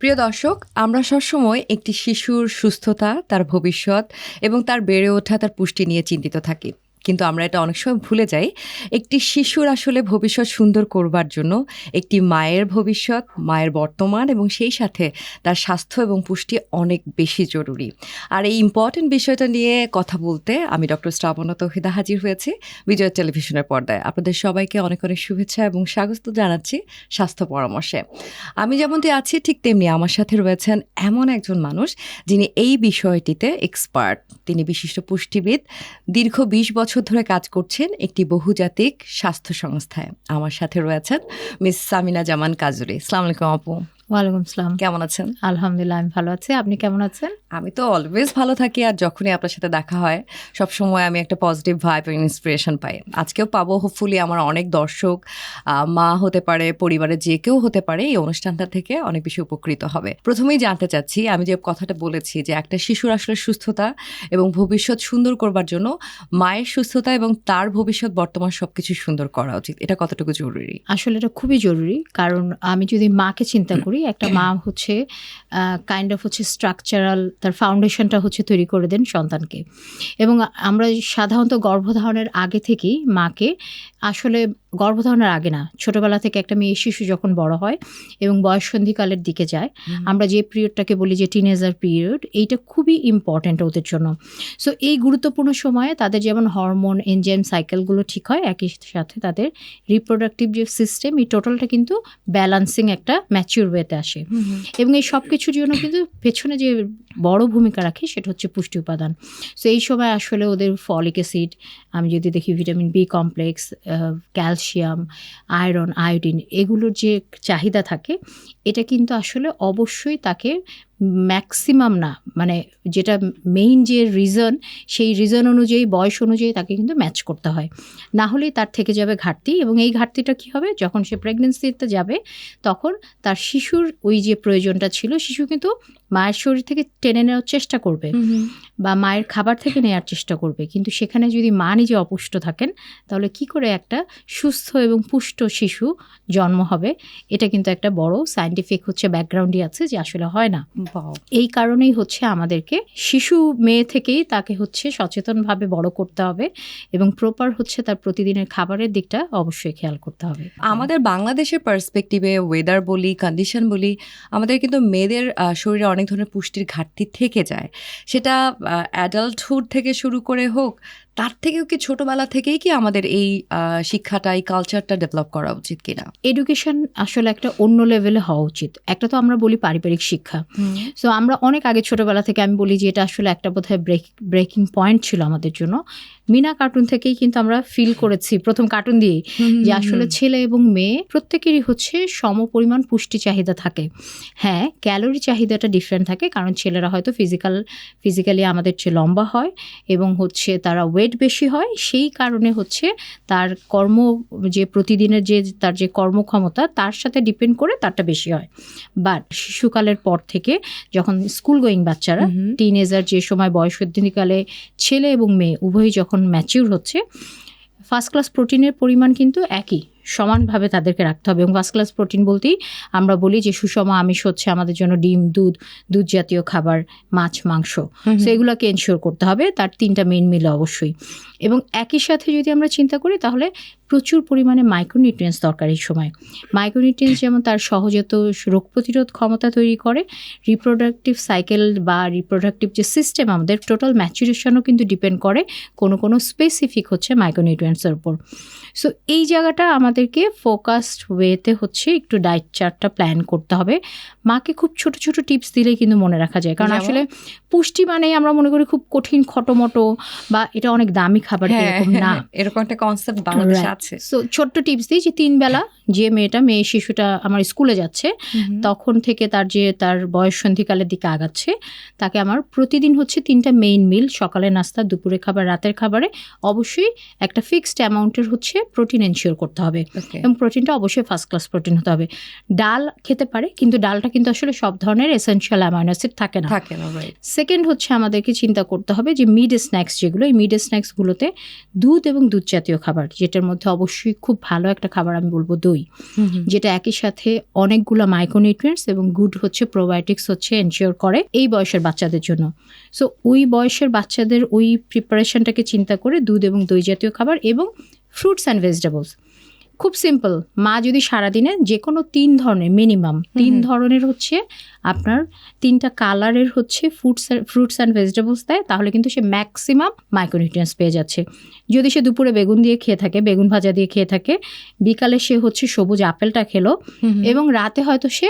প্রিয় দর্শক, আমরা সবসময় একটি শিশুর সুস্থতা, তার ভবিষ্যৎ এবং তার বেড়ে ওঠা, তার পুষ্টি নিয়ে চিন্তিত থাকি। কিন্তু আমরা এটা অনেক সময় ভুলে যাই, একটি শিশুর আসলে ভবিষ্যৎ সুন্দর করবার জন্য একটি মায়ের ভবিষ্যৎ, মায়ের বর্তমান এবং সেই সাথে তার স্বাস্থ্য এবং পুষ্টি অনেক বেশি জরুরি। আর এই ইম্পর্টেন্ট বিষয়টা নিয়ে কথা বলতে আমি ডক্টর শ্রাবণা তৌহিদা হাজির হয়েছি বিজয় টেলিভিশনের পর্দায়। আপনাদের সবাইকে অনেক অনেক শুভেচ্ছা এবং স্বাগত জানাচ্ছি স্বাস্থ্য পরামর্শে। আমি যেমনটি আছি ঠিক তেমনি আমার সাথে রয়েছেন এমন একজন মানুষ যিনি এই বিষয়টিতে এক্সপার্ট। তিনি বিশিষ্ট পুষ্টিবিদ, দীর্ঘ 20 বছর ধরে কাজ করছেন একটি বহুজাতিক স্বাস্থ্য সংস্থায়। আমার সাথে রয়েছেন মিস সামিনা জামান কাজুরি। আসসালামু আলাইকুম আপু। ওয়ালাইকুম আসসালাম। কেমন আছেন? আলহামদুলিল্লাহ, আমি ভালো আছি। আপনি কেমন আছেন? আমি তো অলওয়েজ ভালো থাকি, আর যখনই আপনার সাথে দেখা হয় সবসময় আমি একটা পজিটিভ ভাইব এবং ইন্সপিরেশন পাই। আজকেও পাবো। হোপফুলি আমার অনেক দর্শক, মা হতে পারে, পরিবারের যে কেউ হতে পারে, এই অনুষ্ঠানটা থেকে অনেক বেশি উপকৃত হবে। প্রথমেই জানতে চাচ্ছি, আমি যে কথাটা বলেছি যে একটা শিশুর আসলে সুস্থতা এবং ভবিষ্যৎ সুন্দর করবার জন্য মায়ের সুস্থতা এবং তার ভবিষ্যৎ বর্তমান সবকিছু সুন্দর করা উচিত, এটা কতটুকু জরুরি? আসলে এটা খুবই জরুরি, কারণ আমি যদি মাকে চিন্তা করি, একটা মা হচ্ছে কাইন্ড অফ হচ্ছে স্ট্রাকচারাল, তার ফাউন্ডেশনটা হচ্ছে তৈরি করে দেন সন্তানকে। এবং আমরা সাধারণত গর্ভধারণের আগে থেকেই মাকে, আসলে গর্ভধারণের আগে না, ছোটোবেলা থেকে একটা মেয়ে শিশু যখন বড় হয় এবং বয়ঃসন্ধিকালের দিকে যায়, আমরা যে পিরিয়ডটাকে বলি যে টিনেজার পিরিয়ড, এইটা খুবই ইম্পর্ট্যান্ট ওদের জন্য। সো এই গুরুত্বপূর্ণ সময়ে তাদের যেমন হরমোন, এনজাইম সাইকেলগুলো ঠিক হয়, একই সাথে তাদের রিপ্রোডাক্টিভ যে সিস্টেম, এই টোটালটা কিন্তু ব্যালান্সিং একটা ম্যাচিউর ওয়েতে আসে। এবং এই সব কিছুর জন্য কিন্তু পেছনে যে বড় ভূমিকা রাখে সেটা হচ্ছে পুষ্টি উপাদান। সো এই সময় আসলে ওদের ফলিক অ্যাসিড, আমি যদি দেখি vitamin B complex, calcium, iron, iodine, এগুলোর যে চাহিদা থাকে, এটা কিন্তু আসলে অবশ্যই তাকে ম্যাক্সিমাম না, মানে যেটা মেইন যে রিজন, সেই রিজন অনুযায়ী, বয়স অনুযায়ী তাকে কিন্তু ম্যাচ করতে হয়। না হলেই তার থেকে যাবে ঘাটতি। এবং এই ঘাটতিটা কী হবে, যখন সে প্রেগনেন্সিতে যাবে তখন তার শিশুর ওই যে প্রয়োজনটা ছিল, শিশু কিন্তু মায়ের শরীর থেকে টেনে নেওয়ার চেষ্টা করবে বা মায়ের খাবার থেকে নেওয়ার চেষ্টা করবে, কিন্তু সেখানে যদি মা নিজে অপুষ্ট থাকেন, তাহলে কি করে একটা সুস্থ এবং পুষ্ট শিশু জন্ম হবে? এটা কিন্তু একটা বড় সায়েন্টিফিক হচ্ছে ব্যাকগ্রাউন্ডই আছে যে আসলে হয় না। এই কারণেই হচ্ছে আমাদেরকে শিশু মেয়ে থেকেই তাকে হচ্ছে সচেতনভাবে বড় করতে হবে এবং প্রপার হচ্ছে তার প্রতিদিনের খাবারের দিকটা অবশ্যই খেয়াল করতে হবে। আমাদের বাংলাদেশের পার্সপেক্টিভে ওয়েদার বলি, কন্ডিশন বলি, আমাদের কিন্তু মেয়েদের শরীরে অনেক ধরনের পুষ্টির ঘাটতি থেকে যায়। সেটা অ্যাডাল্টহুড থেকে শুরু করে হোক, তার থেকেও কি ছোটবেলা থেকেই কি আমাদের এই শিক্ষাটা, এই কালচারটা ডেভেলপ করা উচিত কিনা? এডুকেশন আসলে একটা অন্য লেভেলে হওয়া উচিত। একটা তো আমরা বলি পারিবারিক শিক্ষা। সো আমরা অনেক আগে ছোটবেলা থেকে, আমি বলি যে এটা আসলে একটা বোধহয় ব্রেকিং পয়েন্ট ছিল আমাদের জন্য। মিনা কার্টুন থেকেই কিন্তু আমরা ফিল করেছি, প্রথম কার্টুন দিয়েই, যে আসলে ছেলে এবং মেয়ে প্রত্যেকেরই হচ্ছে সম পরিমাণ পুষ্টি চাহিদা থাকে। হ্যাঁ, ক্যালোরি চাহিদাটা ডিফারেন্ট থাকে, কারণ ছেলেরা হয়তো ফিজিক্যালি আমাদের চেয়ে লম্বা হয় এবং হচ্ছে তারা ওয়েট বেশি হয়, সেই কারণে হচ্ছে তার যে প্রতিদিনের যে তার যে কর্মক্ষমতা, তার সাথে ডিপেন্ড করে তারটা বেশি হয়। বাট শিশুকালের পর থেকে যখন স্কুল গোয়িং বাচ্চারা, টিনেজার যে সময়, বয়ঃসন্ধিকালে ছেলে এবং মেয়ে উভয়ই যখন ম্যাচিউর হচ্ছে, ফার্স্ট ক্লাস প্রোটিনের পরিমাণ কিন্তু একই, সমানভাবে তাদেরকে রাখতে হবে। এবং ফার্স্ট ক্লাস প্রোটিন বলতেই আমরা বলি যে সুষম আমিষ হচ্ছে আমাদের জন্য ডিম, দুধ জাতীয় খাবার, মাছ, মাংস, সো এগুলোকে এনশিওর করতে হবে তার 3টা মেইন মিলে অবশ্যই। এবং একই সাথে যদি আমরা চিন্তা করি, তাহলে প্রচুর পরিমাণে মাইক্রোনিউট্রিয়েন্টস দরকার এই সময়। মাইক্রোনিউট্রিয়েন্টস যেমন তার সহজাত রোগ প্রতিরোধ ক্ষমতা তৈরি করে, রিপ্রোডাক্টিভ সাইকেল বা রিপ্রোডাক্টিভ যে সিস্টেম আমাদের টোটাল ম্যাচুরেশনও কিন্তু ডিপেন্ড করে কোনো স্পেসিফিক হচ্ছে মাইক্রোনিউট্রিয়েন্টসের উপর। সো এই জায়গাটা আমাদেরকে ফোকাসড ওয়েতে হচ্ছে একটু ডায়েট চার্টটা প্ল্যান করতে হবে। মাকে খুব ছোট ছোট টিপস দিলেই কিন্তু মনে রাখা যায়, কারণ আসলে পুষ্টি মানেই আমরা মনে করি খুব কঠিন, খটোমটো, বা এটা অনেক দামি খাবার, এরকম না। এরকম একটা কনসেপ্ট বাংলাদেশে আছে। সো ছোট্ট টিপস দিই যে 3 বেলা যে মেয়ে শিশুটা আমার স্কুলে যাচ্ছে, তখন থেকে তার বয়ঃসন্ধিকালের দিকে আগাচ্ছে, তাকে আমার প্রতিদিন হচ্ছে 3টা মেইন মিল, সকালে নাস্তা, দুপুরে খাবার, রাতের খাবারে অবশ্যই একটা ফিক্সড অ্যামাউন্টের হচ্ছে প্রোটিন এনশিওর করতে হবে। হবে Okay. এবং প্রোটিনটা অবশ্যই ফার্স্ট ক্লাস প্রোটিন হতে হবে। ডাল খেতে পারে, কিন্তু ডালটা কিন্তু আসলে সব ধরনের এসেনশিয়াল অ্যামাইনো অ্যাসিড থাকে না। থাকে না, রাইট। সেকেন্ড হচ্ছে আমাদেরকে চিন্তা করতে হবে যে মিড স্ন্যাক্স যেগুলো, এই মিড স্ন্যাক্সগুলোতে দুধ এবং দুধ জাতীয় খাবার, যেটার মধ্যে অবশ্যই খুব ভালো একটা খাবার আমি বলবো দই, যেটা একই সাথে অনেকগুলো মাইক্রোনিউট্রিয়েন্টস এবং গুড হচ্ছে প্রোবায়োটিক্স হচ্ছে এনশিওর করে এই বয়সের বাচ্চাদের জন্য। সো ওই বয়সের বাচ্চাদের ওই প্রিপারেশনটাকে চিন্তা করে দুধ এবং দই জাতীয় খাবার এবং ফ্রুটস অ্যান্ড ভেজিটেবলস। খুব সিম্পল, মা যদি সারাদিনে যে কোনো 3 ধরনের মিনিমাম 3 ধরনের হচ্ছে আপনার 3টা কালারের হচ্ছে ফ্রুটস অ্যান্ড ভেজিটেবলস দেয়, তাহলে কিন্তু সে ম্যাক্সিমাম মাইক্রোনিউট্রিয়েন্টস পেয়ে যাচ্ছে। যদি সে দুপুরে বেগুন দিয়ে খেয়ে থাকে, বেগুন ভাজা দিয়ে খেয়ে থাকে, বিকালে সে হচ্ছে সবুজ আপেলটা খেলো, এবং রাতে হয়তো সে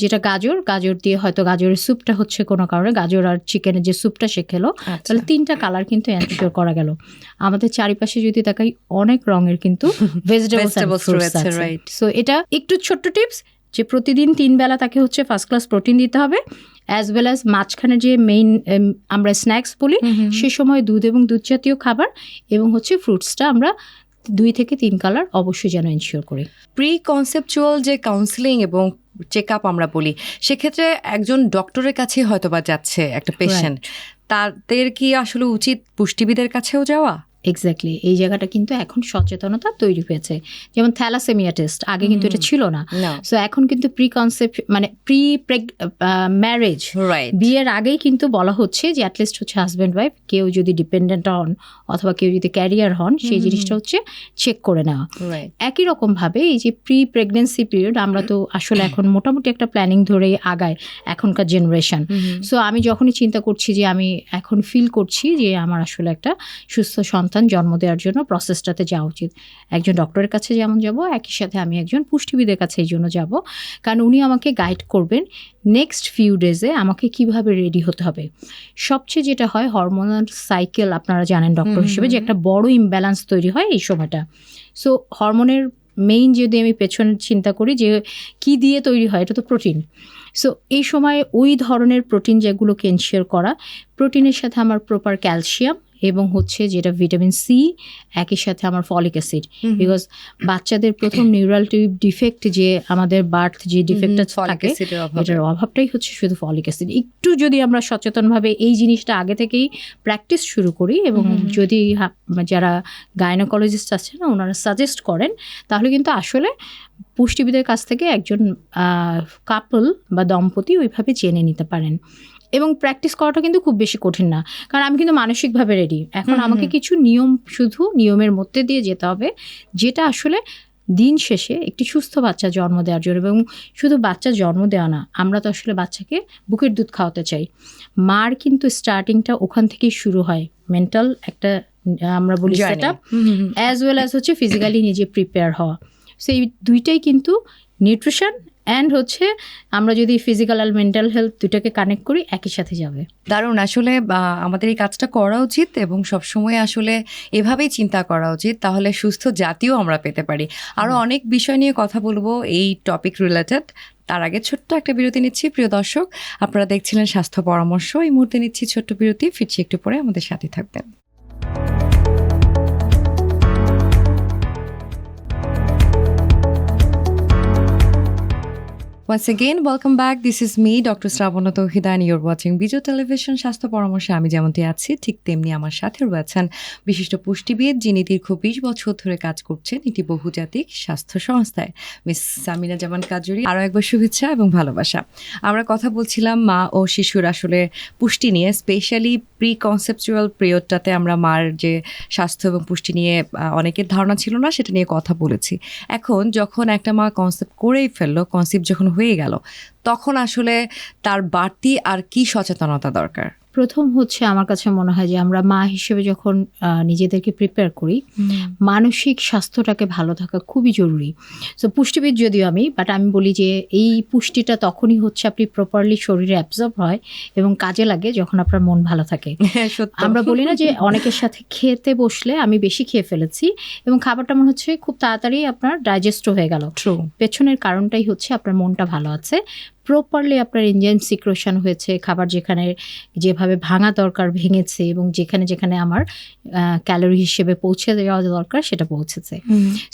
যেটা গাজর দিয়ে হয়তো গাজরের স্যুপটা হচ্ছে কোনো কারণে গাজর আর চিকেনের যে স্যুপটা সে খেলো, তাহলে 3টা কালার কিন্তু এনশিওর করা গেল। আমাদের চারিপাশে যদি তাকাই অনেক রঙের কিন্তু ভেজিটেবলস রয়েছে, রাইট। সো এটা একটু ছোট্ট টিপস যে প্রতিদিন 3 বেলা তাকে হচ্ছে ফার্স্ট ক্লাস প্রোটিন দিতে হবে, অ্যাজ ওয়েল অ্যাজ মাঝখানে যে মেইন আমরা স্ন্যাক্স বলি সে সময় দুধ এবং দুধ জাতীয় খাবার এবং হচ্ছে ফ্রুটসটা আমরা 2 থেকে 3 কালার অবশ্যই যেন এনশিওর করি। প্রি কনসেপচুয়াল যে কাউন্সিলিং এবং চেক আপ আমরা বলি, সেক্ষেত্রে একজন ডক্টরের কাছে হয়তো বা যাচ্ছে একটা পেশেন্ট, তাদের কি আসলে উচিত পুষ্টিবিদের কাছেও যাওয়া? এক্স্যাক্টলি, এই জায়গাটা কিন্তু এখন সচেতনতা তৈরি হয়েছে। যেমন থ্যালাসেমিয়া টেস্ট আগে কিন্তু এটা ছিল না, সো এখন কিন্তু প্রি কনসেপ্ট মানে প্রি ম্যারেজ, বিয়ের আগেই কিন্তু বলা হচ্ছে যে অ্যাটলিস্ট হচ্ছে হাজব্যান্ড ওয়াইফ কেউ যদি ডিপেন্ডেন্ট হন অথবা কেউ যদি ক্যারিয়ার হন, সেই জিনিসটা হচ্ছে চেক করে নেওয়া। একই রকম ভাবে এই যে প্রি প্রেগনেন্সি পিরিয়ড, আমরা তো আসলে এখন মোটামুটি একটা প্ল্যানিং ধরেই আগায় এখনকার জেনারেশন। সো আমি যখনই চিন্তা করছি যে আমি এখন ফিল করছি যে আমার আসলে একটা সুস্থ সন্তান জন্ম দেওয়ার জন্য প্রসেসটাতে যাওয়া উচিত, একজন ডক্টরের কাছে যেমন যাব, একই সাথে আমি একজন পুষ্টিবিদের কাছে এই জন্য যাব, কারণ উনি আমাকে গাইড করবেন নেক্সট ফিউ ডেজে আমাকে কিভাবে রেডি হতে হবে। সবচেয়ে যেটা হয় হরমোনাল সাইকেল, আপনারা জানেন ডক্টর হিসেবে যে একটা বড় ইমব্যালেন্স তৈরি হয় এই সময়টা। সো হরমোনের মেইন যদি আমি পেছনে চিন্তা করি যে কি দিয়ে তৈরি হয়, এটা তো প্রোটিন। সো এই সময় ওই ধরনের প্রোটিন যেগুলোকে এনশিওর করা, প্রোটিনের সাথে আমার প্রপার ক্যালসিয়াম এবং হচ্ছে যেটা ভিটামিন সি, একই সাথে আমার ফলিক অ্যাসিড, বিকজ বাচ্চাদের প্রথম নিউরাল টিউব ডিফেক্ট যে আমাদের বার্থ যে ডিফেক্টটা থাকে, এটার অভাবটাই হচ্ছে শুধু ফলিক অ্যাসিড। একটু যদি আমরা সচেতনভাবে এই জিনিসটা আগে থেকেই প্র্যাকটিস শুরু করি এবং যদি যারা গাইনোকোলজিস্ট আছেন ওনারা সাজেস্ট করেন, তাহলে কিন্তু আসলে পুষ্টিবিদের কাছ থেকে একজন কাপল বা দম্পতি ওইভাবে জেনে নিতে পারেন। এবং প্র্যাকটিস করাটা কিন্তু খুব বেশি কঠিন না, কারণ আমি কিন্তু মানসিকভাবে রেডি। এখন আমাকে কিছু নিয়ম, শুধু নিয়মের মধ্যে দিয়ে যেতে হবে, যেটা আসলে দিন শেষে একটি সুস্থ বাচ্চা জন্ম দেওয়ার জন্য। এবং শুধু বাচ্চা জন্ম দেওয়া না, আমরা তো আসলে বাচ্চাকে বুকের দুধ খাওয়াতে চাই। মার কিন্তু স্টার্টিংটা ওখান থেকেই শুরু হয়, মেন্টাল একটা আমরা বলি set up, as well as হচ্ছে ফিজিক্যালি নিজে প্রিপেয়ার হওয়া। সো এই দুইটাই কিন্তু নিউট্রিশন অ্যান্ড হচ্ছে আমরা যদি ফিজিক্যাল আর মেন্টাল হেলথ দুটাকে কানেক্ট করি একই সাথে যাবে। দারুণ, আসলে আমাদের এই কাজটা করা উচিত এবং সবসময় আসলে এভাবেই চিন্তা করা উচিত, তাহলে সুস্থ জাতিও আমরা পেতে পারি। আরও অনেক বিষয় নিয়ে কথা বলবো এই টপিক রিলেটেড, তার আগে ছোট্ট একটা বিরতি নিচ্ছি। প্রিয় দর্শক, আপনারা দেখছিলেন স্বাস্থ্য পরামর্শ। এই মুহূর্তে নিচ্ছি ছোট্ট বিরতি, ফিরছি একটু পরে, আমাদের সাথে থাকবেন। Once again, welcome back. This is me, Dr. Sravana Tauhida, and you're watching Bijo Television. স্বাস্থ্য পরামর্শে আমি যেমনটি আছি ঠিক তেমনি আমার সাথে রয়েছেন বিশিষ্ট পুষ্টিবিদ, যিনি দীর্ঘ 20 বছর ধরে কাজ করছেন একটি বহুজাতিক স্বাস্থ্য সংস্থায়, মিস সামিনা জামান কাজুরি। আরও একবার শুভেচ্ছা এবং ভালোবাসা। আমরা কথা বলছিলাম মা ও শিশুর আসলে পুষ্টি নিয়ে, স্পেশালি প্রি কনসেপচুয়াল পিরিয়ডটাতে আমরা মার যে স্বাস্থ্য এবং পুষ্টি নিয়ে অনেকের ধারণা ছিল না, সেটা নিয়ে কথা বলেছি। এখন যখন একটা মা কনসেপ্ট করেই ফেললো, কনসেপ্ট যখন হয়ে গেল, তখন আসলে তার বাড়তি আর কি সচেতনতা দরকার? প্রথম হচ্ছে আমার কাছে মনে হয় যে আমরা মা হিসেবে যখন নিজেদেরকে প্রিপেয়ার করি, মানসিক স্বাস্থ্যটাকে ভালো থাকা খুবই জরুরি। সো পুষ্টিবিদ যদিও আমি, বাট আমি বলি যে এই পুষ্টিটা তখনই হচ্ছে আপনি প্রপারলি শরীরে অ্যাবজর্ব হয় এবং কাজে লাগে যখন আপনার মন ভালো থাকে। আমরা বলি না যে অনেকের সাথে খেতে বসলে আমি বেশি খেয়ে ফেলেছি এবং খাবারটা মনে হচ্ছে খুব তাড়াতাড়ি আপনার ডাইজেস্ট হয়ে গেল। পেছনের কারণটাই হচ্ছে আপনার মনটা ভালো আছে, প্রপারলি আপনার এনজাইম সিক্রেশন হয়েছে, খাবার যেখানে যেভাবে ভাঙা দরকার ভেঙেছে, এবং যেখানে যেখানে আমার ক্যালোরি হিসেবে পৌঁছে দেওয়া দরকার সেটা পৌঁছেছে।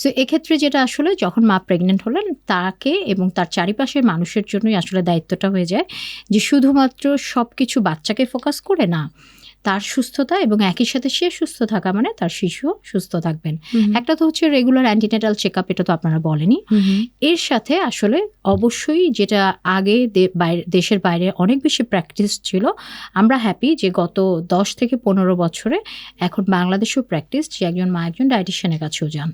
সো এক্ষেত্রে যেটা আসলে যখন মা প্রেগনেন্ট হলেন তাকে এবং তার চারিপাশের মানুষের জন্যই আসলে দায়িত্বটা হয়ে যায় যে শুধুমাত্র সব কিছু বাচ্চাকে ফোকাস করে না, তার সুস্থতা এবং একই সাথে সে সুস্থ থাকা মানে তার শিশুও সুস্থ থাকবেন। একটা তো হচ্ছে রেগুলার অ্যান্টিনেটাল চেক আপ, এটা তো আপনারা বলেনি। এর সাথে আসলে অবশ্যই যেটা আগে দেশের বাইরে অনেক বেশি প্র্যাকটিস ছিল, আমরা হ্যাপি যে গত 10 থেকে 15 বছরে এখন বাংলাদেশেও প্র্যাকটিস যে একজন মা একজন ডায়েটিশিয়ানের কাছেও যান,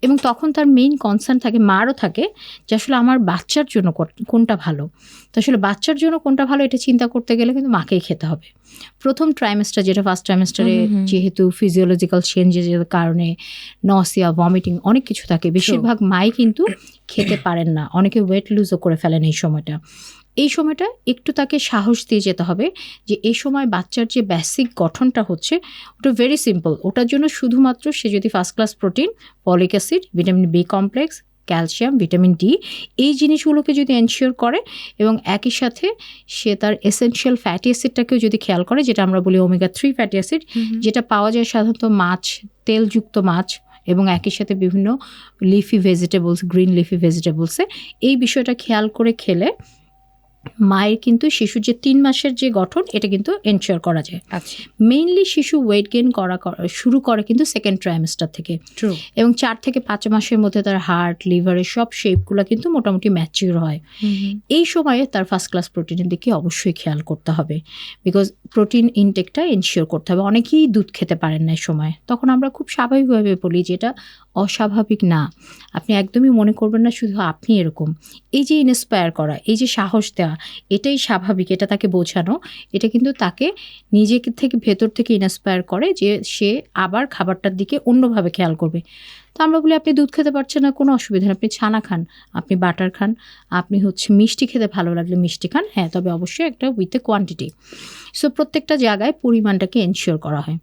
এবং তখন তার মেইন কনসার্ন থাকে, মারও থাকে, যে আসলে আমার বাচ্চার জন্য কোনটা ভালো। তো আসলে বাচ্চার জন্য কোনটা ভালো এটা চিন্তা করতে গেলে কিন্তু মাকেই খেতে হবে। প্রথম ট্রাইমেস্টার, যেটা ফার্স্ট ট্রাইমেস্টারে যেহেতু ফিজিওলজিক্যাল চেঞ্জের কারণে নসিয়া, ভমিটিং অনেক কিছু থাকে, বেশিরভাগ মাই কিন্তু খেতে পারেন না, অনেকে ওয়েট লুজও করে ফেলেন এই সময়টা। এই সময়টা একটু তাকে সাহস দিয়ে যেতে হবে যে এই সময় বাচ্চার যে বেসিক গঠনটা হচ্ছে ওটা ভেরি সিম্পল। ওটার জন্য শুধুমাত্র সে যদি first class protein, folic acid, vitamin B complex, calcium, vitamin D এই জিনিসগুলোকে যদি এনশিওর করে এবং একই সাথে সে তার এসেনশিয়াল ফ্যাটি অ্যাসিডটাকেও যদি খেয়াল করে, যেটা আমরা বলি ওমেগা 3 ফ্যাটি অ্যাসিড, যেটা পাওয়া যায় সাধারণত মাছ, তেলযুক্ত মাছ এবং একই সাথে বিভিন্ন লিফি ভেজিটেবলস, গ্রিন লিফি ভেজিটেবলসে, এই বিষয়টা খেয়াল করে খেলে মায়ের কিন্তু শিশুর যে 3 মাসের যে গঠন এটা কিন্তু এনশিওর করা যায়। আচ্ছা, মেইনলি শিশু ওয়েট গেইন করা শুরু করে কিন্তু সেকেন্ড ট্রাইমেস্টার থেকে, এবং 4 থেকে 5 মাসের মধ্যে তার হার্ট, লিভারের সব শেপগুলো কিন্তু মোটামুটি ম্যাচিউর হয়। এই সময়ে তার ফার্স্ট ক্লাস প্রোটিনের দিকে অবশ্যই খেয়াল করতে হবে, বিকজ প্রোটিন ইনটেকটা এনশিওর করতে হবে। অনেকেই দুধ খেতে পারেন না এই সময়, তখন আমরা খুব স্বাভাবিকভাবে বলি যে এটা অস্বাভাবিক না, আপনি একদমই মনে করবেন না শুধু আপনি এরকম। এই যে ইন্সপায়ার করা, এই যে সাহস দেওয়া, এটাই স্বাভাবিক, এটা তাকে বোঝানো, এটা কিন্তু তাকে নিজেকে থেকে ভেতর থেকে ইন্সপায়ার করে যে সে আবার খাবারটার দিকে অন্যভাবে খেয়াল করবে। তো আমরা বলি আপনি দুধ খেতে পারছেন না, কোনো অসুবিধা নেই, আপনি ছানা খান, আপনি বাটার খান, আপনি মিষ্টি খেতে ভালো লাগলে মিষ্টি খান, হ্যাঁ তবে অবশ্যই একটা উইথ এ কোয়ান্টিটি। সো প্রত্যেকটা জায়গায় পরিমাণটাকে এনশিওর করা হয়।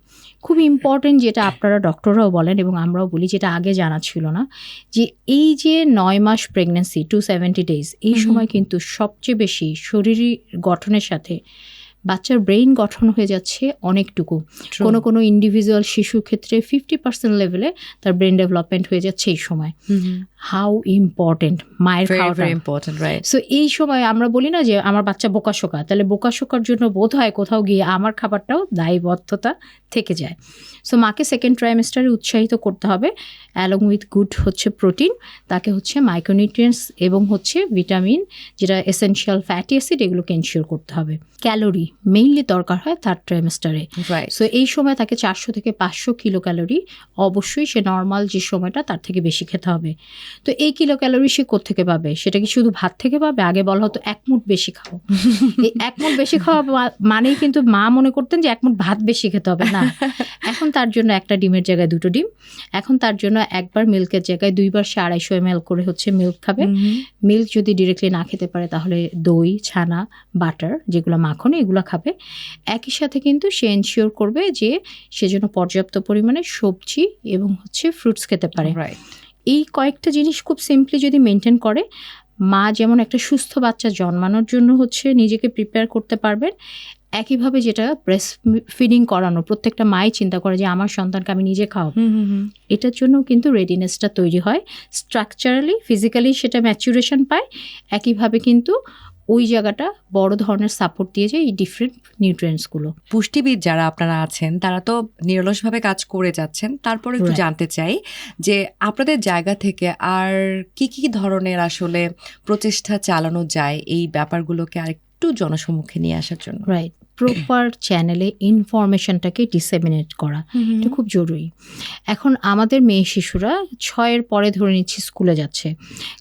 খুব ইম্পর্টেন্ট যেটা আপনারা ডক্টররাও বলেন এবং আমরাও বলি, যেটা আগে জানা ছিল না, যে এই যে 9 মাস প্রেগন্যান্সি 270 ডেজ, এই সময় কিন্তু সবচেয়ে বেশি শরীরী গঠনের সাথে বাচ্চার ব্রেইন গঠন হয়ে যাচ্ছে অনেকটুকু। কোনো ইন্ডিভিজুয়াল শিশুর ক্ষেত্রে 50% লেভেলে তার ব্রেন ডেভেলপমেন্ট হয়ে যাচ্ছে এই সময়। হাউ ইম্পর্টেন্ট মায়ের খাওয়াটা। সো এই সময় আমরা বলি না যে আমার বাচ্চা বোকাশোকা, তাহলে বোকাশোকার জন্য বোধ হয় কোথাও গিয়ে আমার খাবারটাও দায়বদ্ধতা থেকে যায়। সো মাকে সেকেন্ড ট্রাইমেস্টারে উৎসাহিত করতে হবে, অ্যালং উইথ গুড প্রোটিন, তাকে মাইক্রোনিউট্রিয়েন্টস এবং ভিটামিন, যেটা এসেনশিয়াল ফ্যাটি অ্যাসিড, এগুলোকে এনশিওর করতে হবে। ক্যালোরি মেইনলি দরকার হয় থার্ড ট্রাইমেস্টারে। সো এই সময় তাকে 400 থেকে 500 কিলো ক্যালোরি অবশ্যই সে নর্মাল যে সময়টা তার থেকে বেশি খেতে হবে। তো এই কিলো ক্যালোরি সে কোত্থেকে পাবে? সেটা কি শুধু ভাত থেকে পাবে? আগে বলা হতো 1 মুঠ বেশি খাও। এই 1 মুঠ বেশি খাওয়া মানেই কিন্তু মা মনে করতেন যে 1 মুঠ ভাত বেশি খেতে হবে না। এখন তার জন্য একটা ডিমের জায়গায় 2টো ডিম, এখন তার জন্য একবার মিল্কের জায়গায় 2বার সে 250 ml করে মিল্ক খাবে। মিল্ক যদি ডিরেক্টলি না খেতে পারে তাহলে দই, ছানা, বাটার, যেগুলো মাখন, এগুলো খাবে। একই সাথে কিন্তু সে এনশিওর করবে যে সে যেন পর্যাপ্ত পরিমাণে সবজি এবং ফ্রুটস খেতে পারে। এই কয়েকটা জিনিস খুব সিম্পলি যদি মেনটেন করে, মা যেমন একটা সুস্থ বাচ্চা জন্মানোর জন্য নিজেকে প্রিপেয়ার করতে পারবেন, একইভাবে যেটা ব্রেস্ট ফিডিং করানো, প্রত্যেকটা মাই চিন্তা করে যে আমার সন্তানকে আমি নিজে খাওয়াবো, এটার জন্য কিন্তু রেডিনেসটা তৈরি হয়। স্ট্রাকচারালি, ফিজিক্যালি সেটা ম্যাচুরেশন পায়, একইভাবে কিন্তু ওই জায়গাটা বড় ধরনের সাপোর্ট দিয়ে যায় এই ডিফারেন্ট নিউট্রিয়েন্টসগুলো। পুষ্টিবিদ যারা আপনারা আছেন তারা তো নিরলসভাবে কাজ করে যাচ্ছেন, তারপরে একটু জানতে চাই যে আপনাদের জায়গা থেকে আর কি কি ধরনের আসলে প্রচেষ্টা চালানো যায় এই ব্যাপারগুলোকে আরেকটু জনসম্মুখে নিয়ে আসার জন্য। রাইট, প্রপার চ্যানেলে ইনফরমেশনটাকে ডিসেমিনেট করা, এটা খুব জরুরি। এখন আমাদের মেয়ে শিশুরা 6-এর পরে ধরে নিচ্ছি স্কুলে যাচ্ছে,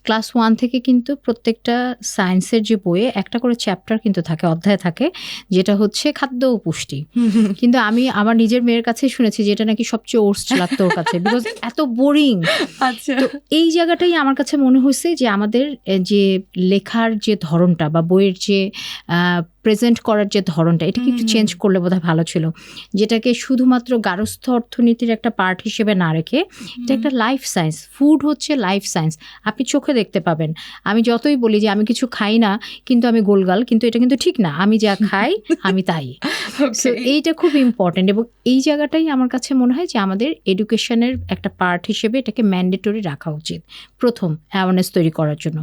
ক্লাস 1 থেকে কিন্তু প্রত্যেকটা সায়েন্সের যে বইয়ে একটা করে চ্যাপ্টার কিন্তু থাকে, অধ্যায় থাকে, যেটা খাদ্য ও পুষ্টি। কিন্তু আমি আমার নিজের মেয়ের কাছে শুনেছি যে এটা নাকি সবচেয়ে ওর্স লাগতো ওর কাছে, বিকজ এত বোরিং। তো এই জায়গাটাই আমার কাছে মনে হয়েছে যে আমাদের যে লেখার যে ধরনটা বা বইয়ের যে প্রেজেন্ট করার যে ধরনটা এটাকে একটু চেঞ্জ করলে বোধহয় ভালো ছিল, যেটাকে শুধুমাত্র গার্হস্থ্য অর্থনীতির একটা পার্ট হিসেবে না রেখে এটা একটা লাইফ সায়েন্স। ফুড হচ্ছে লাইফ সায়েন্স, আপনি চোখে দেখতে পাবেন। আমি যতই বলি যে আমি কিছু খাই না কিন্তু আমি গোলগাল, কিন্তু এটা কিন্তু ঠিক না, আমি যা খাই আমি তাই। সো এইটা খুব ইম্পর্টেন্ট, এবং এই জায়গাটাই আমার কাছে মনে হয় যে আমাদের এডুকেশনের একটা পার্ট হিসেবে এটাকে ম্যান্ডেটরি রাখা উচিত, প্রথম অ্যাওয়ারনেস তৈরি করার জন্য।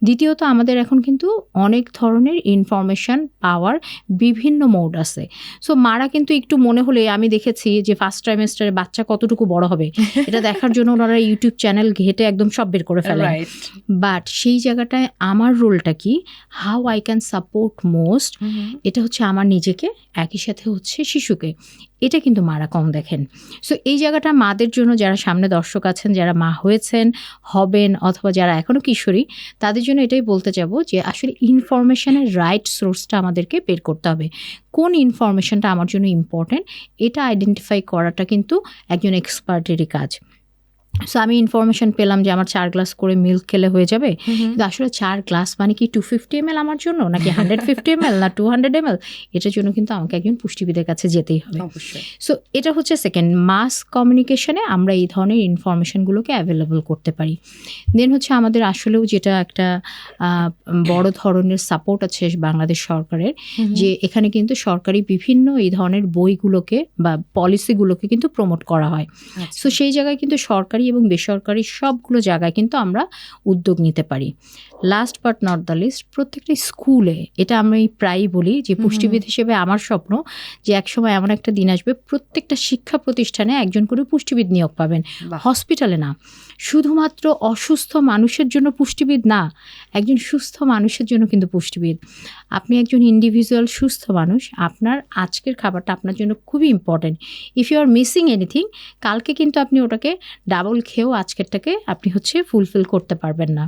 দ্বিতীয়ত আমাদের এখন কিন্তু অনেক ধরনের ইনফরমেশন পাওয়ার বিভিন্ন মোড আছে। সো মারা কিন্তু একটু মনে হলে, আমি দেখেছি যে ফার্স্ট ট্রাইমেস্টারে বাচ্চা কতটুকু বড় হবে এটা দেখার জন্য ওনারা ইউটিউব চ্যানেল ঘেটে একদম সব বের করে ফেলে। বাট সেই জায়গাটায় আমার রোলটা কি, how I can support most, এটা হচ্ছে আমার নিজেকে, একই সাথে হচ্ছে শিশুকে। এটা কিন্তু মারা কম দেখেন। সো এই জায়গাটা মাদের জন্য, যারা সামনে দর্শক আছেন, যারা মা হয়েছেন, হবেন, অথবা যারা এখনও কিশোরী, তাদের জন্য এটাই বলতে যাব যে আসলে ইনফরমেশনের রাইট সোর্সটা আমাদেরকে বের করতে হবে। কোন ইনফরমেশনটা আমার জন্য ইম্পর্টেন্ট এটা আইডেন্টিফাই করাটা কিন্তু একজন এক্সপার্টেরই কাজ। সো আমি ইনফরমেশন পেলাম যে আমার 4 গ্লাস করে মিল্ক খেলে হয়ে যাবে, কিন্তু আসলে 4 গ্লাস মানে কি 250 ml আমার জন্য, নাকি 150 ml, না 200 ml, এটার জন্য কিন্তু আমাকে একজন পুষ্টিবিদের কাছে যেতেই হবে। সো এটা হচ্ছে সেকেন্ড, মাস কমিউনিকেশনে আমরা এই ধরনের ইনফরমেশনগুলোকে অ্যাভেলেবল করতে পারি। দেন হচ্ছে আমাদের আসলেও যেটা একটা বড় ধরনের সাপোর্ট আছে বাংলাদেশ সরকারের, যে এখানে কিন্তু সরকারি বিভিন্ন এই ধরনের বইগুলোকে বা পলিসিগুলোকে কিন্তু প্রমোট করা হয়। সো সেই জায়গায় কিন্তু সরকারি এবং বেসরকারি সবগুলো জায়গায় কিন্তু আমরা উদ্যোগ নিতে পারি। Last but not the least, প্রত্যেকটা স্কুলে, এটা আমি প্রায়ই বলি যে পুষ্টিবিদ হিসেবে আমার স্বপ্ন যে একসময় এমন একটা দিন আসবে প্রত্যেকটা শিক্ষা প্রতিষ্ঠানে একজন করে পুষ্টিবিদ নিয়োগ পাবেন। হসপিটালে না, শুধুমাত্র অসুস্থ মানুষের জন্য পুষ্টিবিদ না, একজন সুস্থ মানুষের জন্য কিন্তু পুষ্টিবিদ। আপনি একজন ইন্ডিভিজুয়াল সুস্থ মানুষ, আপনার আজকের খাবারটা আপনার জন্য খুবই important. If you are missing anything, কালকে কিন্তু আপনি ওটাকে ডাবল খেয়েও আজকেরটাকে আপনি হচ্ছে ফুলফিল করতে পারবেন না।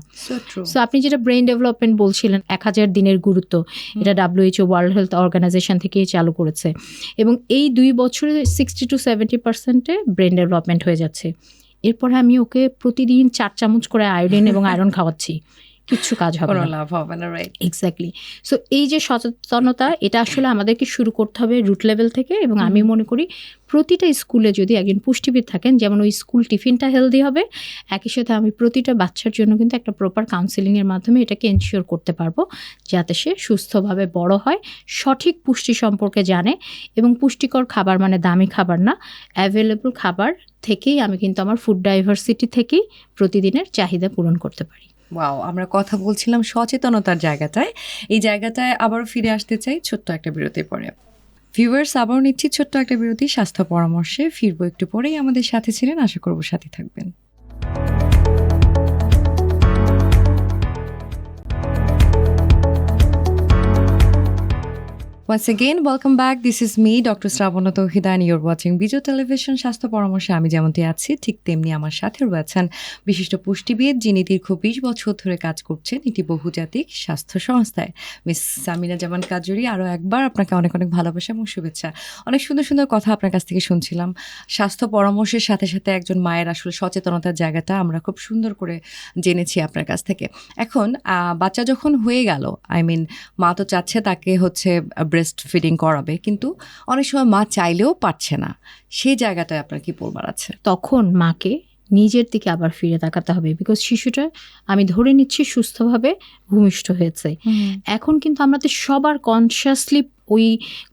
সো আপনি যেটা ব্রেইন ডেভেলপমেন্ট বলছিলেন, 1000 দিনের গুরুত্ব, এটা WHO ওয়ার্ল্ড হেলথ অর্গানাইজেশন থেকেই চালু করেছে, এবং এই 2 বছরে 60 to 70% ব্রেইন ডেভেলপমেন্ট হয়ে যাচ্ছে। এরপরে আমি ওকে প্রতিদিন 4 চামচ করে আয়োডিন এবং আয়রন খাওয়াচ্ছি, কিচ্ছু কাজ হবে না, লাভ হবে না। Right, exactly. সো এই যে সচেতনতা, এটা আসলে আমাদেরকে শুরু করতে হবে রুট লেভেল থেকে, এবং আমি মনে করি প্রতিটা স্কুলে যদি একজন পুষ্টিবিদ থাকেন, যেমন ওই স্কুল টিফিনটা হেলদি হবে, একই সাথে আমি প্রতিটা বাচ্চার জন্য কিন্তু একটা প্রপার কাউন্সিলিংয়ের মাধ্যমে এটাকে এনশিওর করতে পারবো যাতে সে সুস্থভাবে বড় হয়, সঠিক পুষ্টি সম্পর্কে জানে, এবং পুষ্টিকর খাবার মানে দামি খাবার না, অ্যাভেলেবল খাবার থেকেই আমি কিন্তু আমার ফুড ডাইভার্সিটি থেকেই প্রতিদিনের চাহিদা পূরণ করতে পারি। ওয়াও, আমরা কথা বলছিলাম সচেতনতার জায়গাটায়, এই জায়গাটায় আবারও ফিরে আসতে চাই ছোট্ট একটা বিরতির পরে। ভিউয়ার্স, আবারও নিচ্ছি ছোট্ট একটা বিরতি, স্বাস্থ্য পরামর্শে ফিরবো একটু পরেই। আমাদের সাথে ছিলেন, আশা করবো সাথে থাকবেন। Once again, welcome back. This is me, Dr. Sravana Tauhida, and you're watching Bijo Television. স্বাস্থ্য পরামর্শে আমি যেমনটি আছি, ঠিক তেমনি আমার সাথে রয়েছেন বিশিষ্ট পুষ্টিবিদ, যিনি দীর্ঘ 20 বছর ধরে কাজ করছেন একটি বহুজাতিক স্বাস্থ্য সংস্থায়, মিস সামিনা জামান কাজুরি। আরও একবার আপনাকে অনেক অনেক ভালোবাসা এবং শুভেচ্ছা। অনেক সুন্দর সুন্দর কথা আপনার কাছ থেকে শুনছিলাম। স্বাস্থ্য পরামর্শের সাথে সাথে একজন মায়ের আসলে সচেতনতার জায়গাটা আমরা খুব সুন্দর করে জেনেছি আপনার কাছ থেকে। এখন বাচ্চা যখন হয়ে গেল, মা তো চাচ্ছে তাকে হচ্ছে ব্রেস্ট ফিডিং করাবে, কিন্তু অনেক সময় মা চাইলেও পারছে না, সেই জায়গাটায় আপনার কি বলবার আছে? তখন মাকে নিজের দিকে আবার ফিরে তাকাতে হবে, বিকজ শিশুটা আমি ধরে নিচ্ছি সুস্থভাবে ভূমিষ্ঠ হয়েছে। এখন কিন্তু আমাদের সবার কনসিয়াসলি ওই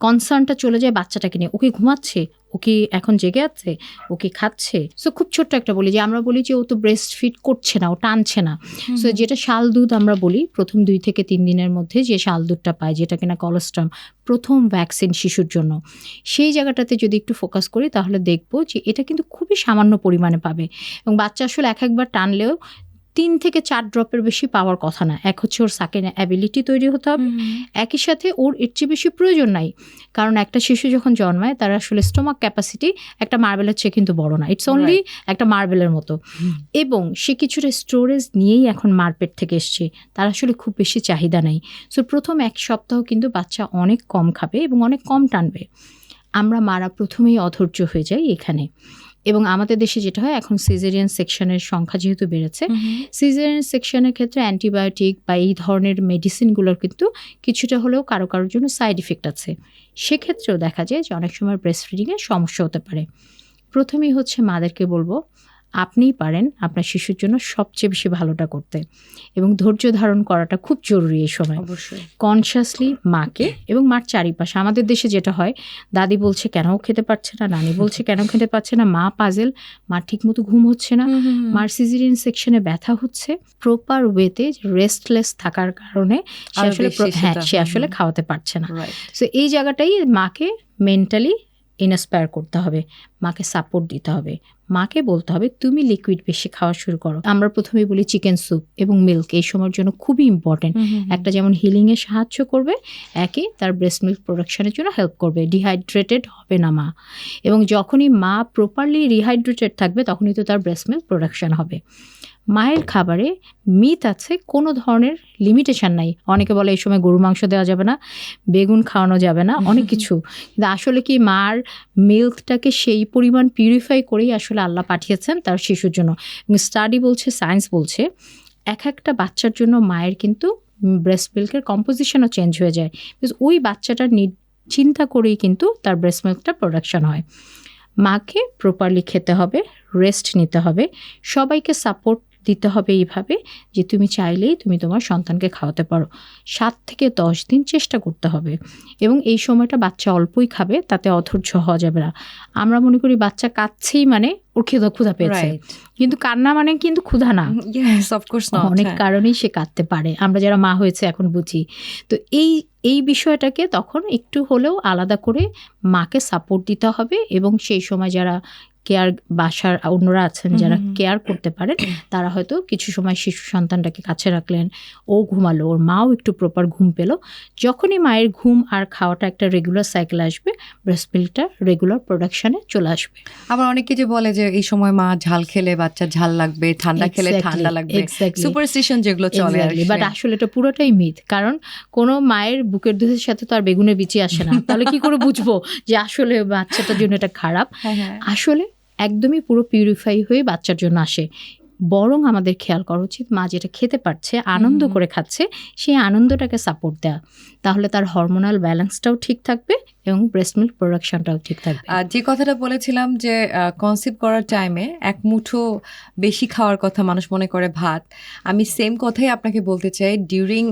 কনসার্নটা চলে যায় বাচ্চাটাকে নিয়ে, ওকে ঘুমাচ্ছে, ওকে এখন জেগে আছে, ওকে খাচ্ছে। সো খুব ছোট্ট একটা বলি যে আমরা বলি যে ও তো ব্রেস্ট ফিড করছে না, ও টানছে না। সো যেটা শাল দুধ আমরা বলি, প্রথম 2 থেকে 3 দিনের মধ্যে যে শাল দুধটা পায়, যেটা কিনা কলেস্ট্রাম, প্রথম ভ্যাকসিন শিশুর জন্য, সেই জায়গাটাতে যদি একটু ফোকাস করি তাহলে দেখবো যে এটা কিন্তু খুবই সামান্য পরিমাণে পাবে, এবং বাচ্চা আসলে একবার টানলেও 3 থেকে 4 ড্রপের বেশি পাওয়ার কথা না। এক হচ্ছে ওর সাকেন অ্যাবিলিটি তৈরি হতে হবে, একই সাথে ওর এর চেয়ে বেশি প্রয়োজন নাই, কারণ একটা শিশু যখন জন্মায় তার আসলে স্টোমাক ক্যাপাসিটি একটা মার্বেলের চেয়ে কিন্তু বড় না, ইটস অনলি একটা মার্বেলের মতো, এবং সে কিছুটা স্টোরেজ নিয়েই এখন মারপেট থেকে এসছে, তার আসলে খুব বেশি চাহিদা নেই। সো প্রথম 1 সপ্তাহ কিন্তু বাচ্চা অনেক কম খাবে এবং অনেক কম টানবে। আমরা মারা প্রথমেই অধৈর্য হয়ে যাই এখানে, এবং আমাদের দেশে যেটা হয় এখন সিজারিয়ান সেকশনের সংখ্যা যেহেতু বেড়েছে, সিজারিয়ান সেকশনের ক্ষেত্রে অ্যান্টিবায়োটিক বা এই ধরনের মেডিসিনগুলোর কিন্তু কিছুটা হলেও কারো কারোর জন্য সাইড ইফেক্ট আছে। সেক্ষেত্রেও দেখা যায় যে অনেক সময় ব্রেস্ট ফিডিংয়ে সমস্যা হতে পারে। প্রথমেই হচ্ছে মাদেরকে বলবো, আপনিই পারেন আপনার শিশুর জন্য সবচেয়ে বেশি ভালোটা করতে, এবং ধৈর্য ধারণ করাটা খুব জরুরি এই সময়। অবশ্যই কনসিয়াসলি মাকে এবং মার চারিপাশে, আমাদের দেশে যেটা হয়, দাদি বলছে কেন খেতে পারছে না, নানি বলছে কেন খেতে পারছে না, মা পাজেল, মা ঠিক মতো ঘুম হচ্ছে না, মার সিজারিয়ান সেকশনে ব্যথা হচ্ছে, প্রপার ওয়েতে রেস্টলেস থাকার কারণে সে আরো আসলে বেশি সেটা, সে আসলে খাওয়াতে পারছে না। রাইট সো এই জায়গাটাই মাকে মেন্টালি ইন্সপায়ার করতে হবে, মাকে সাপোর্ট দিতে হবে, মাকে বলতে হবে তুমি লিকুইড বেশি খাওয়া শুরু করো। আমরা প্রথমেই বলি চিকেন স্যুপ এবং মিল্ক এই সময়ের জন্য খুবই ইম্পর্টেন্ট। একটা যেমন হিলিংয়ে সাহায্য করবে, একই তার ব্রেস্ট মিল্ক প্রোডাকশনের জন্য হেল্প করবে, ডিহাইড্রেটেড হবে না মা। এবং যখনই মা প্রপারলি রিহাইড্রেটেড থাকবে তখনই তো তার ব্রেস্ট মিল্ক প্রোডাকশন হবে। মায়ের খাবারে মিথ আছে, কোনো ধরনের লিমিটেশন নাই। অনেকে বলে এই সময় গরু মাংস দেওয়া যাবে না, বেগুন খাওয়ানো যাবে না, অনেক কিছু। কিন্তু আসলে কি মার মিল্কটাকে সেই পরিমাণ পিউরিফাই করেই আসলে আল্লাহ পাঠিয়েছেন তার শিশুর জন্য। স্টাডি বলছে, সায়েন্স বলছে, এক একটা বাচ্চার জন্য মায়ের কিন্তু ব্রেস্ট মিল্কের কম্পোজিশনও চেঞ্জ হয়ে যায়, বিকজ ওই বাচ্চাটার চিন্তা করেই কিন্তু তার ব্রেস্ট মিল্কটা প্রোডাকশন হয়। মাকে প্রপারলি খেতে হবে, রেস্ট নিতে হবে, সবাইকে সাপোর্ট দিতে হবে এইভাবে যে তুমি চাইলেই তুমি তোমার সন্তানকে খাওয়াতে পারো। 7 থেকে 10 দিন চেষ্টা করতে হবে, এবং এই সময়টা বাচ্চা অল্পই খাবে, তাতে অধৈর্য হওয়া যাবে না। আমরা মনে করি বাচ্চা কাঁদছেই মানে ওর ক্ষুধা পেয়েছে, রাইট কিন্তু কান্না মানে কিন্তু ক্ষুধা না, ইয়েস অফকোর্স নট, অনেক কারণেই সে কাঁদতে পারে। আমরা যারা মা হয়েছে এখন বুঝি। তো এই বিষয়টাকে তখন একটু হলেও আলাদা করে মাকে সাপোর্ট দিতে হবে, এবং সেই সময় যারা কেয়ার, বাসার অন্যরা আছেন যারা কেয়ার করতে পারেন, তারা হয়তো কিছু সময় শিশু সন্তানটাকে কাছে রাখলেন, ও ঘুমালো, ওর মাও একটু প্রপার ঘুম পেল। যখনই মায়ের ঘুম আর খাওয়াটা একটা রেগুলার সাইকেল আসবে, ব্রেস্ট মিল্কটা রেগুলার প্রোডাকশনে চলে আসবে। আবার অনেকে যে বলে যে এই সময় মা ঝাল খেলে বাচ্চা ঝাল লাগবে, ঠান্ডা খেলে ঠান্ডা লাগবে, সুপারস্টিশন যেগুলো চলে আসে, বাট আসলে এটা পুরোটাই মিথ। কারণ কোনো মায়ের বুকের দুধের সাথে তো আর বেগুনের বিচি আসে না, তাহলে কি করে বুঝবো যে আসলে বাচ্চাটার জন্য এটা খারাপ? আসলে একদমই পুরো পিউরিফাই হয়ে বাচ্চার জন্য আসে। বরং আমাদের খেয়াল করা উচিত মা যেটা খেতে পারছে, আনন্দ করে খাচ্ছে, সেই আনন্দটাকে সাপোর্ট দেওয়া, তাহলে তার হরমোনাল ব্যালেন্সটাও ঠিক থাকবে এবং ব্রেস্ট মিল্ক প্রোডাকশনটাও ঠিক থাকবে। আর যে কথাটা বলেছিলাম যে কনসিভ করার টাইমে এক মুঠো বেশি খাওয়ার কথা মানুষ মনে করে ভাত, আমি সেম কথাই আপনাকে বলতে চাই ডিউরিং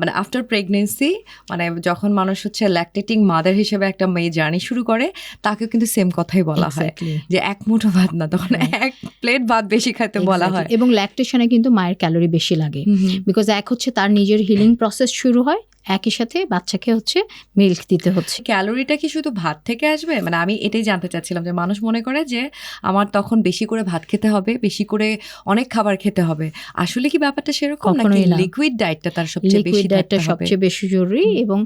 মানে আফটার প্রেগনেন্সি, মানে যখন মানুষ হচ্ছে ল্যাকটেটিং মাদার হিসেবে একটা মেয়ে জার্নি শুরু করে, তাকেও কিন্তু সেম কথাই বলা হয় যে এক মুঠো ভাত না, তখন এক প্লেট ভাত বেশি খাইতে বলা হয়। এবং ল্যাকটেশনে কিন্তু মায়ের ক্যালোরি বেশি লাগে, বিকজ এক হচ্ছে তার নিজের হিলিং প্রসেস শুরু হয়, একই সাথে বাচ্চাকে হচ্ছে মিল্ক দিতে হচ্ছে। ক্যালোরিটা কি শুধু ভাত থেকে আসবে? মানে আমি এটাই জানতে চাচ্ছিলাম যে মানুষ মনে করে যে আমার তখন বেশি করে ভাত খেতে হবে, বেশি করে অনেক খাবার খেতে হবে, আসলে কি ব্যাপারটা সেরকম নাকি লিকুইড ডায়েটটা তার সবচেয়ে বেশি থাকতে হবে? সবচেয়ে বেশি জরুরি। এবং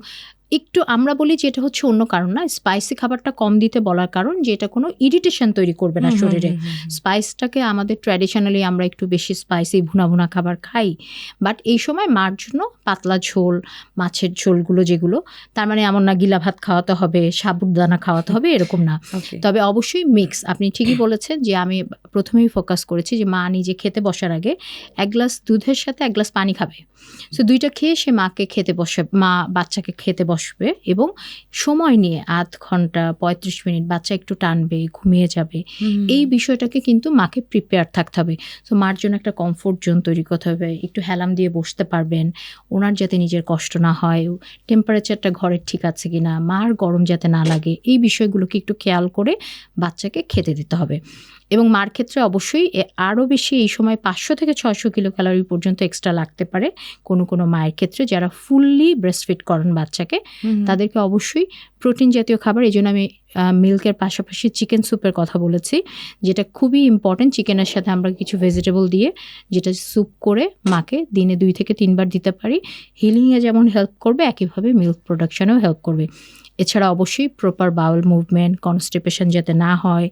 একটু আমরা বলি যে এটা হচ্ছে অন্য কারণ না, স্পাইসি খাবারটা কম দিতে বলার কারণ যে এটা কোনো ইরিটেশন তৈরি করবে না শরীরে। স্পাইসটাকে আমাদের ট্র্যাডিশনালি আমরা একটু বেশি স্পাইসি ভুনা ভুনা খাবার খাই, বাট এই সময় মার জন্য পাতলা ঝোল, মাছের ঝোলগুলো যেগুলো, তার মানে এমন না গিলা ভাত খাওয়াতে হবে, সাবুদানা খাওয়াতে হবে, এরকম না। তবে অবশ্যই মিক্স। আপনি ঠিকই বলেছেন যে আমি প্রথমেই ফোকাস করেছি যে মা নিজে খেতে বসার আগে 1 গ্লাস দুধের সাথে 1 গ্লাস পানি খাবে। সো 2টা খেয়ে সে মাকে খেতে বসে, মা বাচ্চাকে খেতে বসবে, এবং সময় নিয়ে 1/2 ঘন্টা 35 মিনিট বাচ্চা একটু টানবে, ঘুমিয়ে যাবে, এই বিষয়টাকে কিন্তু মাকে প্রিপেয়ার থাকতে হবে। তো মার জন্য একটা কমফোর্ট জোন তৈরি করতে হবে, একটু হেলাম দিয়ে বসতে পারবেন, ওনার যাতে নিজের কষ্ট না হয়, টেম্পারেচারটা ঘরের ঠিক আছে কিনা, মার গরম যাতে না লাগে, এই বিষয়গুলোকে একটু খেয়াল করে বাচ্চাকে খেতে দিতে হবে। এবং মার ক্ষেত্রে অবশ্যই আরও বেশি এই সময় 500 থেকে 600 কিলো ক্যালোরি পর্যন্ত এক্সট্রা লাগতে পারে কোনো মায়ের ক্ষেত্রে যারা ফুললি ব্রেস্টফিড করেন বাচ্চাকে, তাদেরকে অবশ্যই প্রোটিন জাতীয় খাবার। এই জন্য আমি মিল্কের পাশাপাশি চিকেন স্যুপের কথা বলেছি, যেটা খুবই ইম্পর্টেন্ট। চিকেনের সাথে আমরা কিছু ভেজিটেবল দিয়ে যেটা স্যুপ করে মাকে দিনে 2 থেকে 3 বার দিতে পারি, হিলিংয়ে যেমন হেল্প করবে একইভাবে মিল্ক প্রোডাকশনেও হেল্প করবে। এছাড়া অবশ্যই প্রপার বাউল মুভমেন্ট, কনস্টিপেশন যাতে না হয়,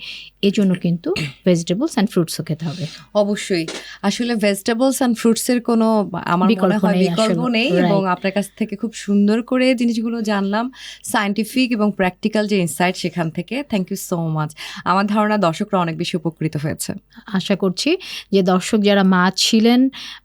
এজন্য কিন্তু ভেজিটেবলস অ্যান্ড ফ্রুটসও খেতে হবে। অবশ্যই, আসলে ভেজিটেবলস অ্যান্ড ফ্রুটসের কোনো আমার মনে হয় বিকল্প নেই, এবং আপনার কাছ থেকে খুব সুন্দর করে জিনিসগুলো জানলাম, সায়েন্টিফিক এবং প্র্যাকটিক্যাল যে ইনসাইট সেখানে এখান থেকে। Thank you so much. আমার ধারণা দর্শকরা অনেক বেশি উপকৃত হয়েছে। আশা করছি যে দর্শক যারা মা ছিলেন,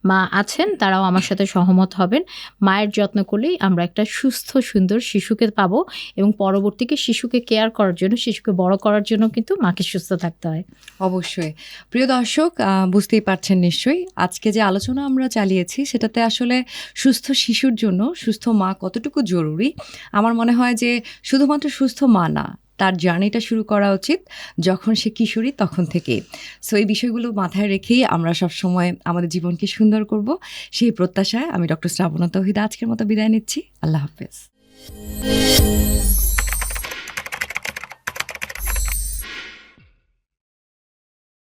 মা আছেন, তারাও আমার সাথে সহমত হবেন। মায়ের যত্ন করলেই আমরা একটা সুস্থ সুন্দর শিশুকে পাবো এবং পরবর্তীকে শিশুকে কেয়ার করার জন্য, শিশুকে বড় করার জন্য কিন্তু মাকে সুস্থ থাকতে হয়। অবশ্যই। প্রিয় দর্শক, বুঝতেই পারছেন নিশ্চয়ই আজকে যে আলোচনা আমরা চালিয়েছি সেটাতে আসলে সুস্থ শিশুর জন্য সুস্থ মা কতটুকু জরুরি, আমার মনে হয় যে শুধুমাত্র সুস্থ মা না, তার জার্নিটা শুরু করা উচিত যখন সে কিশোরী তখন থেকেই। সো এই বিষয়গুলো মাথায় রেখেই আমরা সবসময় আমাদের জীবনকে সুন্দর করব, সেই প্রত্যাশায় আমি ডক্টর শ্রাবণা তৌহিদা আজকের মতো বিদায় নিচ্ছি। আল্লাহ হাফেজ।